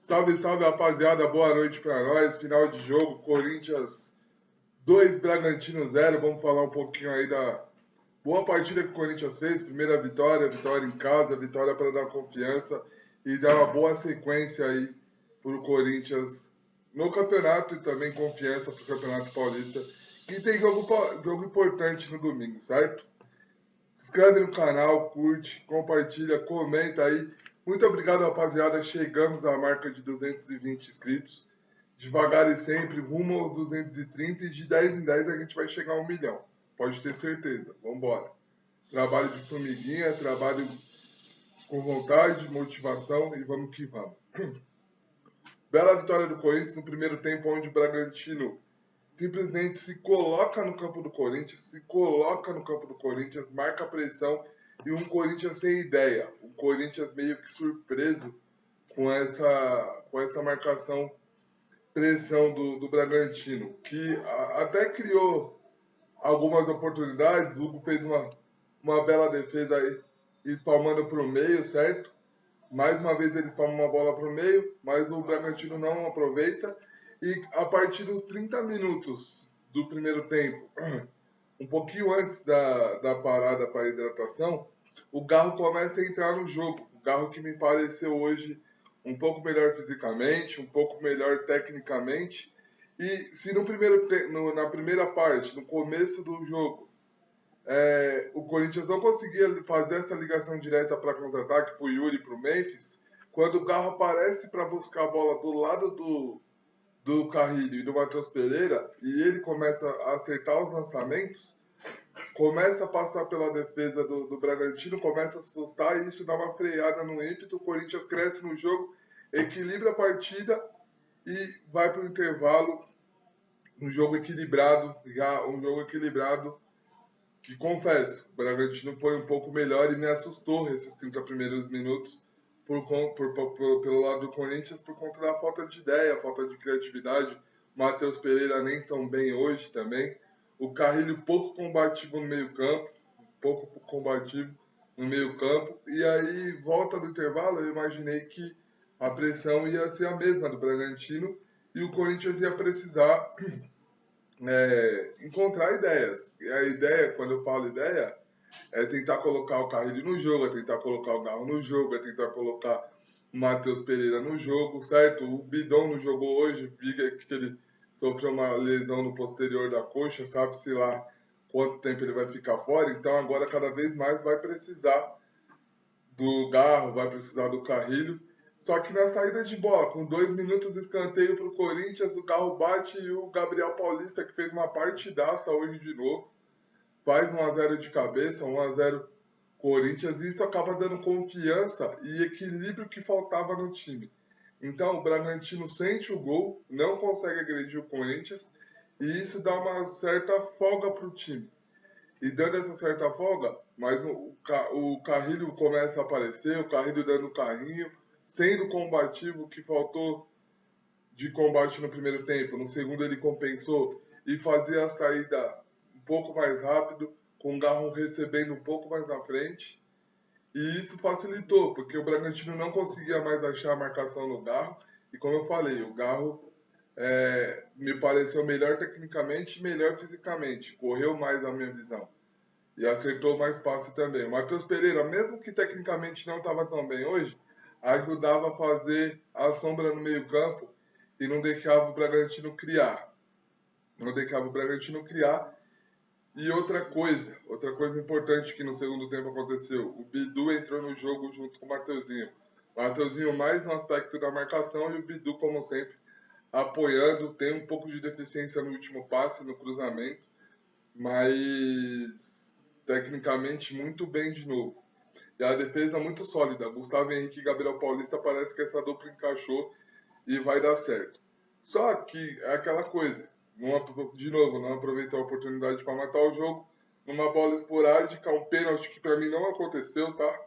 Salve, salve, rapaziada. Boa noite pra nós. Final de jogo, Corinthians 2, Bragantino 0. Vamos falar um pouquinho aí da boa partida que o Corinthians fez. Primeira vitória, vitória em casa, vitória para dar confiança e dar uma boa sequência aí pro Corinthians no campeonato e também confiança pro Campeonato Paulista. E tem jogo importante no domingo, certo? Se inscreve no canal, curte, compartilha, comenta aí. Muito obrigado, rapaziada. Chegamos à marca de 220 inscritos. Devagar e sempre, rumo aos 230 e de 10 em 10 a gente vai chegar a 1 milhão. Pode ter certeza. Vambora. Trabalho de formiguinha, trabalho com vontade, motivação e vamos que vamos. Bela vitória do Corinthians no primeiro tempo, onde o Bragantino simplesmente se coloca no campo do Corinthians, marca a pressão e um Corinthians sem ideia. Um Corinthians meio que surpreso com essa marcação, pressão do Bragantino, que até criou algumas oportunidades. O Hugo fez uma bela defesa aí, espalmando para o meio, certo? Mais uma vez ele espalma uma bola para o meio, mas o Bragantino não aproveita. E a partir dos 30 minutos do primeiro tempo, um pouquinho antes da parada para hidratação, o Garro começa a entrar no jogo. O Garro que me pareceu hoje um pouco melhor fisicamente, um pouco melhor tecnicamente. E se na primeira parte, no começo do jogo, o Corinthians não conseguia fazer essa ligação direta para contra-ataque para o Yuri e para o Memphis, quando o Garro aparece para buscar a bola do lado do Carrilho e do Matheus Pereira, e ele começa a acertar os lançamentos, começa a passar pela defesa do Bragantino, começa a assustar, e isso dá uma freada no ímpeto. O Corinthians cresce no jogo, equilibra a partida e vai para o intervalo, um jogo equilibrado, que, confesso, o Bragantino foi um pouco melhor e me assustou esses 30 primeiros minutos pelo lado do Corinthians, por conta da falta de ideia, falta de criatividade. Matheus Pereira nem tão bem hoje também. O Carrilho pouco combativo no meio-campo, E aí, volta do intervalo, eu imaginei que a pressão ia ser a mesma do Bragantino e o Corinthians ia precisar encontrar ideias. E a ideia, quando eu falo ideia, é tentar colocar o Carrilho no jogo, é tentar colocar o Garro no jogo, é tentar colocar o Matheus Pereira no jogo, certo? O Bidon não jogou hoje, viga que ele sofreu uma lesão no posterior da coxa, sabe-se lá quanto tempo ele vai ficar fora, então agora cada vez mais vai precisar do Garro, vai precisar do Carrilho. Só que na saída de bola, com 2 minutos de escanteio para o Corinthians, o Garro bate e o Gabriel Paulista, que fez uma partidaça hoje de novo, faz 1 a 0 de cabeça, 1 a 0 Corinthians, e isso acaba dando confiança e equilíbrio que faltava no time. Então o Bragantino sente o gol, não consegue agredir o Corinthians, e isso dá uma certa folga para o time. E dando essa certa folga, mas o Carrilho começa a aparecer, o Carrilho dando carrinho, sendo combativo, que faltou de combate no primeiro tempo. No segundo ele compensou e fazia a saída um pouco mais rápido, com o Garro recebendo um pouco mais na frente. E isso facilitou, porque o Bragantino não conseguia mais achar a marcação no Garro. E como eu falei, o Garro me pareceu melhor tecnicamente e melhor fisicamente. Correu mais a minha visão. E acertou mais passe também. O Matheus Pereira, mesmo que tecnicamente não estava tão bem hoje, ajudava a fazer a sombra no meio campo e não deixava o Bragantino criar. E outra coisa importante que no segundo tempo aconteceu, o Bidu entrou no jogo junto com o Mateuzinho. O Mateuzinho mais no aspecto da marcação e o Bidu, como sempre, apoiando. Tem um pouco de deficiência no último passe, no cruzamento, mas tecnicamente muito bem de novo. E a defesa muito sólida. Gustavo Henrique e Gabriel Paulista, parece que essa dupla encaixou e vai dar certo. Só que é aquela coisa, de novo, não aproveitou a oportunidade para matar o jogo, numa bola esporádica, um pênalti que para mim não aconteceu, tá?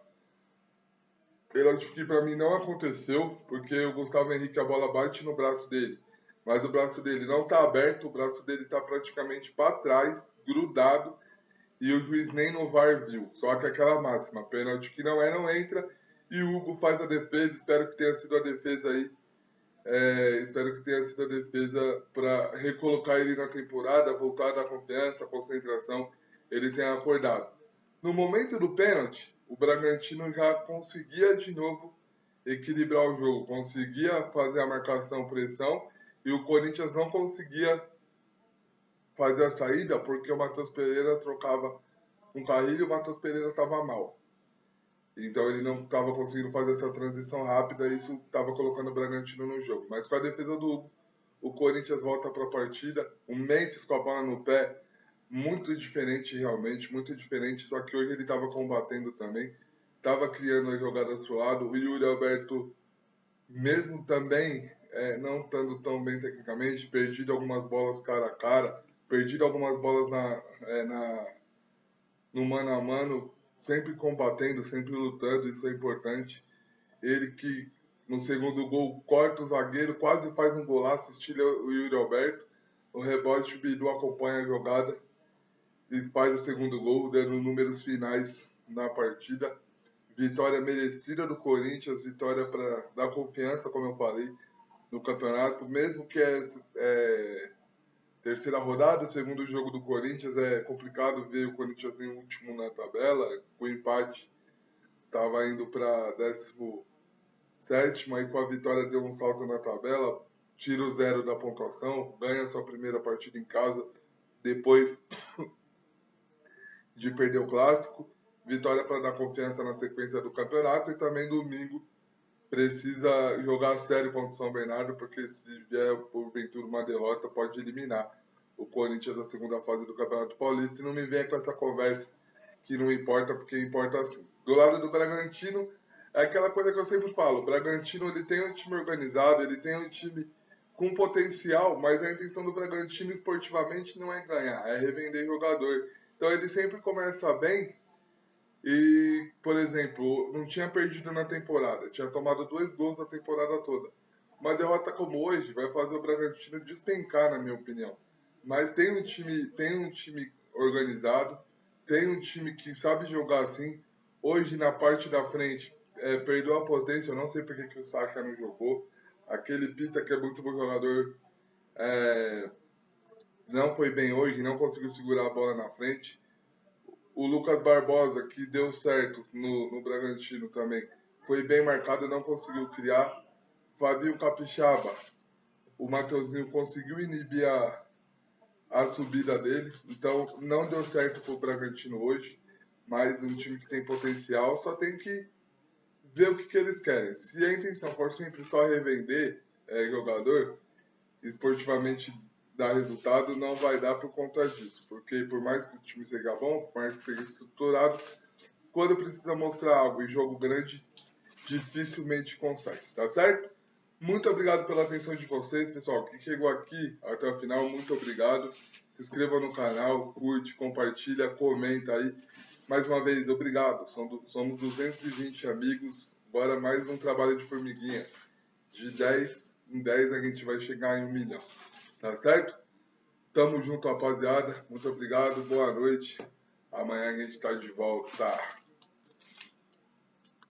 Pênalti que para mim não aconteceu, porque o Gustavo Henrique, a bola bate no braço dele, mas o braço dele não está aberto, o braço dele está praticamente para trás, grudado, e o juiz nem no VAR viu. Só que aquela máxima, pênalti que não entra, e o Hugo faz a defesa, espero que tenha sido a defesa aí Espero que tenha sido a defesa para recolocar ele na temporada, voltar a dar confiança, concentração, ele tenha acordado. No momento do pênalti, o Bragantino já conseguia de novo equilibrar o jogo, conseguia fazer a marcação, pressão, e o Corinthians não conseguia fazer a saída porque o Matheus Pereira trocava um carrinho e o Matheus Pereira estava mal. Então ele não estava conseguindo fazer essa transição rápida e isso estava colocando o Bragantino no jogo. Mas com a defesa do Hugo, o Corinthians volta para a partida. O Mendes com a bola no pé, muito diferente realmente, muito diferente. Só que hoje ele estava combatendo também, estava criando as jogadas pro lado. O Yuri Alberto, mesmo também não estando tão bem tecnicamente, perdido algumas bolas cara a cara, perdido algumas bolas no mano a mano, sempre combatendo, sempre lutando, isso é importante. Ele que no segundo gol corta o zagueiro, quase faz um golaço, estilo o Yuri Alberto. O rebote, o Bidu acompanha a jogada e faz o segundo gol, dando números finais na partida. Vitória merecida do Corinthians, vitória para dar confiança, como eu falei, no campeonato, mesmo que terceira rodada, segundo jogo do Corinthians, é complicado ver o Corinthians em último na tabela, o empate estava indo para 17º, aí com a vitória deu um salto na tabela, tira o 0 da pontuação, ganha sua primeira partida em casa, depois de perder o clássico, vitória para dar confiança na sequência do campeonato e também domingo precisa jogar sério contra o São Bernardo, porque se vier porventura uma derrota pode eliminar o Corinthians na segunda fase do Campeonato Paulista e não me venha com essa conversa que não importa, porque importa sim. Do lado do Bragantino, é aquela coisa que eu sempre falo, o Bragantino ele tem um time organizado, ele tem um time com potencial, mas a intenção do Bragantino esportivamente não é ganhar, é revender jogador. Então ele sempre começa bem e, por exemplo, não tinha perdido na temporada, tinha tomado 2 gols na temporada toda. Uma derrota como hoje vai fazer o Bragantino despencar, na minha opinião. Mas tem um time organizado, tem um time que sabe jogar assim. Hoje, na parte da frente, perdeu a potência, eu não sei porque que o Saka não jogou. Aquele Pita, que é muito bom jogador, é, não foi bem hoje, não conseguiu segurar a bola na frente. O Lucas Barbosa, que deu certo no Bragantino também, foi bem marcado, não conseguiu criar. Fabinho Capixaba, o Mateuzinho conseguiu inibir a subida dele, então não deu certo para o Bragantino hoje, mas um time que tem potencial, só tem que ver o que eles querem. Se a intenção for sempre só revender jogador, esportivamente dar resultado, não vai dar por conta disso, porque por mais que o time seja bom, por mais que seja estruturado, quando precisa mostrar algo em jogo grande, dificilmente consegue, tá certo? Muito obrigado pela atenção de vocês, pessoal. Quem chegou aqui até o final, muito obrigado. Se inscreva no canal, curte, compartilha, comenta aí. Mais uma vez, obrigado. Somos 220 amigos. Bora mais um trabalho de formiguinha. De 10 em 10 a gente vai chegar em 1 milhão. Tá certo? Tamo junto, rapaziada. Muito obrigado. Boa noite. Amanhã a gente tá de volta.